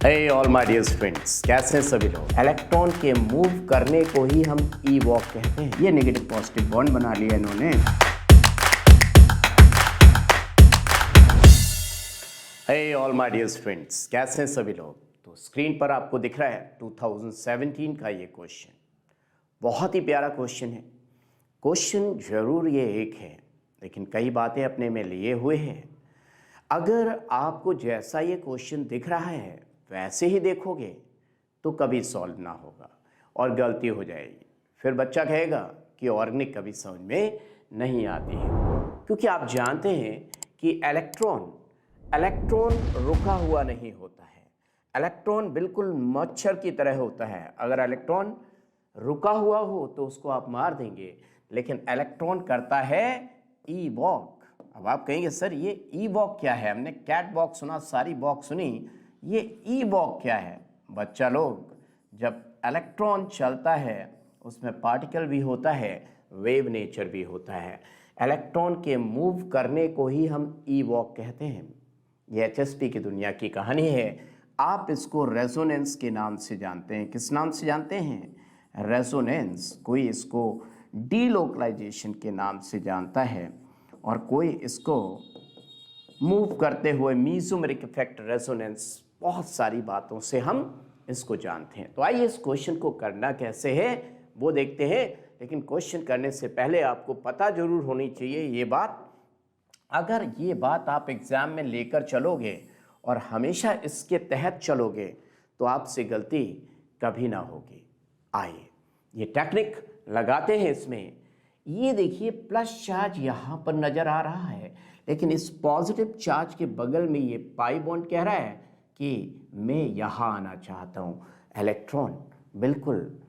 Hey all my dear friends, कैसे हैं सभी लोग। इलेक्ट्रॉन के मूव करने को ही हम ई वॉक कहते हैं। ये नेगेटिव पॉजिटिव बॉन्ड बना लिया इन्होंने। हे ऑल माय डियर फ्रेंड्स, कैसे हैं सभी लोग। तो स्क्रीन पर आपको दिख रहा है 2017 का ये क्वेश्चन। बहुत ही प्यारा क्वेश्चन है। क्वेश्चन जरूर ये एक है, लेकिन कई बातें अपने में लिए हुए हैं। अगर आपको जैसा ये क्वेश्चन दिख रहा है वैसे ही देखोगे तो कभी सॉल्व ना होगा और गलती हो जाएगी। फिर बच्चा कहेगा कि ऑर्गेनिक कभी समझ में नहीं आती है, क्योंकि आप जानते हैं कि इलेक्ट्रॉन रुका हुआ नहीं होता है। इलेक्ट्रॉन बिल्कुल मच्छर की तरह होता है। अगर इलेक्ट्रॉन रुका हुआ हो तो उसको आप मार देंगे, लेकिन इलेक्ट्रॉन करता है ई वॉक। अब आप कहेंगे सर ये ई वॉक क्या है, हमने कैट वॉक सुना, सारी वॉक सुनी, ये ई वॉक क्या है। बच्चा लोग, जब इलेक्ट्रॉन चलता है उसमें पार्टिकल भी होता है, वेव नेचर भी होता है। इलेक्ट्रॉन के मूव करने को ही हम ई वॉक कहते हैं। ये एचएसपी की दुनिया की कहानी है। आप इसको रेजोनेंस के नाम से जानते हैं। किस नाम से जानते हैं? रेजोनेंस। कोई इसको डीलोकलाइजेशन के नाम से जानता है और कोई इसको मूव करते हुए मीजोमेरिक इफेक्ट, रेजोनेंस, बहुत सारी बातों से हम इसको जानते हैं। तो आइए इस क्वेश्चन को करना कैसे है वो देखते हैं। लेकिन क्वेश्चन करने से पहले आपको पता जरूर होनी चाहिए ये बात। अगर ये बात आप एग्जाम में लेकर चलोगे और हमेशा इसके तहत चलोगे तो आपसे गलती कभी ना होगी। आइए ये टेक्निक लगाते हैं इसमें। ये देखिए प्लस चार्ज यहाँ पर नजर आ रहा है, लेकिन इस पॉजिटिव चार्ज के बगल में ये पाई बॉन्ड कह रहा है कि मैं यहाँ आना चाहता हूँ। इलेक्ट्रॉन बिल्कुल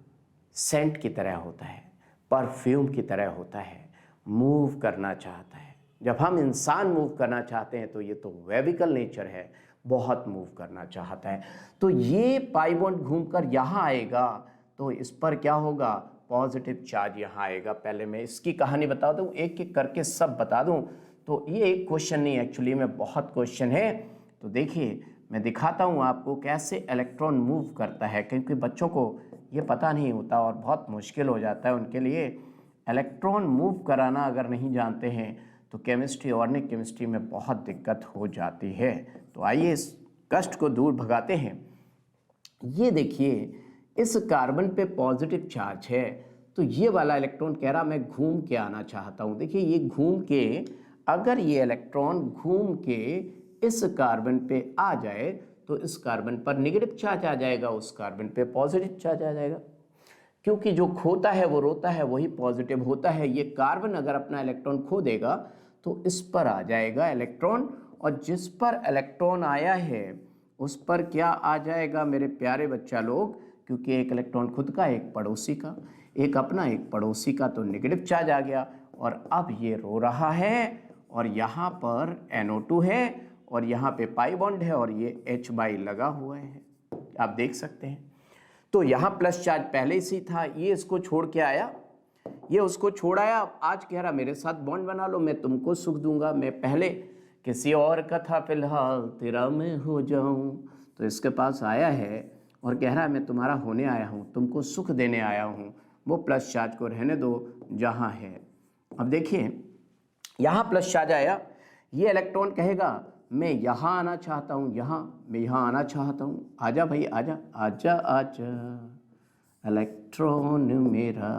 सेंट की तरह होता है, परफ्यूम की तरह होता है, मूव करना चाहता है। जब हम इंसान मूव करना चाहते हैं तो ये तो वेविकल नेचर है, बहुत मूव करना चाहता है। तो ये पाई बॉन्ड घूमकर यहाँ आएगा तो इस पर क्या होगा? पॉजिटिव चार्ज यहाँ आएगा। पहले मैं इसकी कहानी बता दूँ, एक एक करके सब बता दूँ। तो ये एक क्वेश्चन नहीं, एक्चुअली में बहुत क्वेश्चन है। तो देखिए मैं दिखाता हूँ आपको कैसे इलेक्ट्रॉन मूव करता है, क्योंकि बच्चों को ये पता नहीं होता और बहुत मुश्किल हो जाता है उनके लिए। इलेक्ट्रॉन मूव कराना अगर नहीं जानते हैं तो केमिस्ट्री, ऑर्गेनिक केमिस्ट्री में बहुत दिक्कत हो जाती है। तो आइए इस कष्ट को दूर भगाते हैं। ये देखिए इस कार्बन पे पॉजिटिव चार्ज है, तो ये वाला इलेक्ट्रॉन कह रहा मैं घूम के आना चाहता हूँ। देखिए ये घूम के, अगर ये इलेक्ट्रॉन घूम के इस कार्बन पे आ जाए तो इस कार्बन पर नेगेटिव चार्ज आ जाएगा, उस कार्बन पे पॉजिटिव चार्ज आ जाएगा। क्योंकि जो खोता है वो रोता है, वही पॉजिटिव होता है। ये कार्बन अगर अपना इलेक्ट्रॉन खो देगा तो इस पर आ जाएगा इलेक्ट्रॉन, और जिस पर इलेक्ट्रॉन आया है उस पर क्या आ जाएगा मेरे प्यारे बच्चा लोग? क्योंकि एक इलेक्ट्रॉन खुद का, एक पड़ोसी का, एक अपना एक पड़ोसी का, तो नेगेटिव चार्ज आ गया। और अब ये रो रहा है और यहाँ पर NO2 है और यहाँ पे पाई बॉन्ड है और ये H बाई लगा हुआ है, आप देख सकते हैं। तो यहाँ प्लस चार्ज पहले से ही था, ये इसको छोड़ के आया, ये उसको छोड़ आया। आज कह रहा मेरे साथ बॉन्ड बना लो, मैं तुमको सुख दूंगा, मैं पहले किसी और का था, फिलहाल तेरा मैं हो जाऊं। तो इसके पास आया है और कह रहा है मैं तुम्हारा होने आया हूँ, तुमको सुख देने आया हूँ। वो प्लस चार्ज को रहने दो जहाँ है। अब देखिए यहाँ प्लस चार्ज आया, ये इलेक्ट्रॉन कहेगा मैं यहाँ आना चाहता हूँ, मैं यहाँ आना चाहता हूँ। आजा भाई आजा, आजा आजा इलेक्ट्रॉन मेरा।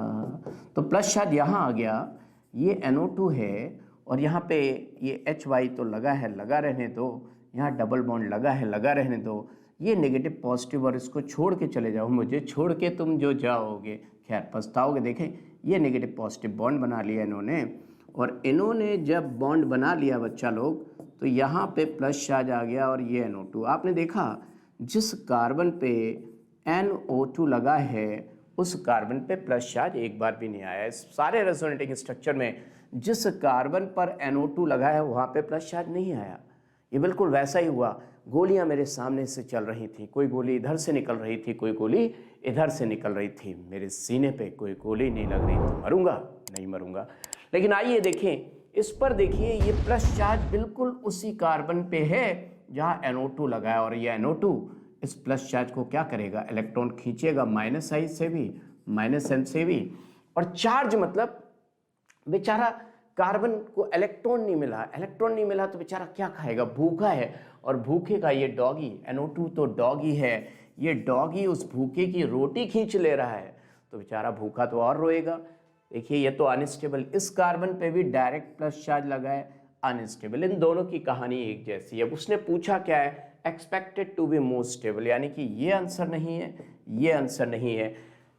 तो प्लस चार्ज यहाँ आ गया, ये NO2 है और यहाँ पे ये HY तो लगा है, लगा रहने दो। यहाँ डबल बॉन्ड लगा है, लगा रहने दो। ये नेगेटिव पॉजिटिव, और इसको छोड़ के चले जाओ, मुझे छोड़ के तुम जो जाओगे खैर पछताओगे। देखें ये नेगेटिव पॉजिटिव बॉन्ड बना लिया इन्होंने, और इन्होंने जब बॉन्ड बना लिया बच्चा लोग तो यहाँ पे प्लस चार्ज आ गया और ये NO2। आपने देखा जिस कार्बन पे NO2 लगा है उस कार्बन पे प्लस चार्ज एक बार भी नहीं आया। इस सारे रेजोनेटिंग स्ट्रक्चर में जिस कार्बन पर NO2 लगा है वहाँ पे प्लस चार्ज नहीं आया। ये बिल्कुल वैसा ही हुआ। गोलियां मेरे सामने से चल रही थी, कोई गोली इधर से निकल रही थी, कोई गोली इधर से निकल रही थी। मेरे सीने पे कोई गोली नहीं लग रही थी, मरूंगा नहीं मरूंगा। लेकिन आइए देखें इस पर, देखिए ये प्लस चार्ज बिल्कुल उसी कार्बन पे है जहाँ NO2 लगा है, और ये NO2 इस प्लस चार्ज को क्या करेगा, इलेक्ट्रॉन खींचेगा माइनस आई से भी, माइनस एम से भी। और चार्ज मतलब बेचारा कार्बन को इलेक्ट्रॉन नहीं मिला, इलेक्ट्रॉन नहीं मिला तो बेचारा क्या खाएगा, भूखा है। और भूखे का ये डॉगी, NO2 तो डॉगी है, ये डॉगी उस भूखे की रोटी खींच ले रहा है, तो बेचारा भूखा तो और रोएगा। देखिए ये तो अनस्टेबल, इस कार्बन पे भी डायरेक्ट प्लस चार्ज लगा है, अनस्टेबल। इन दोनों की कहानी एक जैसी है। उसने पूछा क्या है, expected to be more stable, यानी कि ये आंसर नहीं है, ये आंसर नहीं है।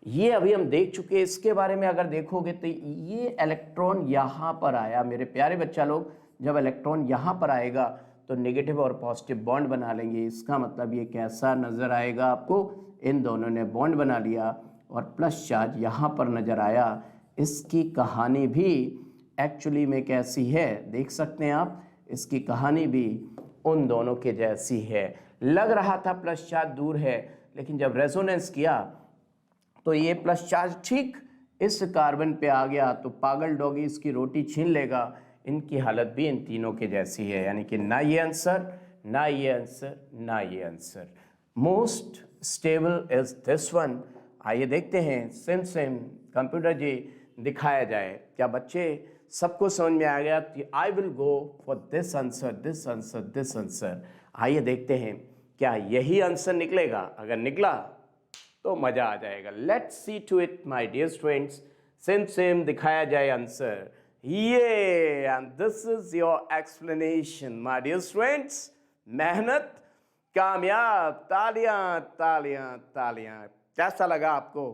ये अभी हम देख चुके हैं। इसके बारे में अगर देखोगे तो ये इलेक्ट्रॉन यहाँ पर आया, मेरे प्यारे बच्चा लोग, जब इलेक्ट्रॉन यहाँ पर आएगा तो नेगेटिव और पॉजिटिव बॉन्ड बना लेंगे। इसका मतलब ये कैसा नज़र आएगा आपको, इन दोनों ने बॉन्ड बना लिया और प्लस चार्ज यहाँ पर नज़र आया। इसकी कहानी भी एक्चुअली में कैसी है देख सकते हैं आप, इसकी कहानी भी उन दोनों के जैसी है। लग रहा था प्लस चार्ज दूर है, लेकिन जब रेजोनेंस किया तो ये प्लस चार्ज ठीक इस कार्बन पे आ गया, तो पागल डॉगी इसकी रोटी छीन लेगा। इनकी हालत भी इन तीनों के जैसी है, यानी कि ना ये आंसर, ना ये आंसर, ना ये answer. Most stable is this one. आइए देखते हैं, सेम सेम कंप्यूटर जी दिखाया जाए। क्या बच्चे सबको समझ में आ गया? I will go for this answer, this answer, this answer. आइए देखते हैं क्या यही आंसर निकलेगा। अगर निकला तो मजा आ जाएगा। Let's see to it my dear students. Same same दिखाया जाए आंसर। ये and this is your explanation my dear students. मेहनत कामयाब, तालियां तालियां तालियां। कैसा लगा आपको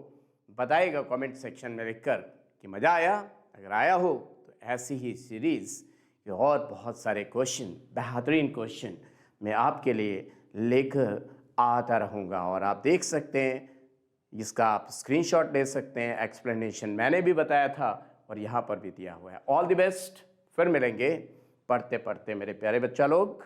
बताइएगा कमेंट सेक्शन में लिखकर कि मजा आया। अगर आया हो तो ऐसी ही सीरीज के और बहुत सारे क्वेश्चन, बेहतरीन क्वेश्चन मैं आपके लिए लेकर आता रहूँगा। और आप देख सकते हैं, इसका आप स्क्रीनशॉट ले सकते हैं। एक्सप्लेनेशन मैंने भी बताया था और यहाँ पर भी दिया हुआ है। All the best. फिर मिलेंगे पढ़ते पढ़ते मेरे प्यारे बच्चा लोग।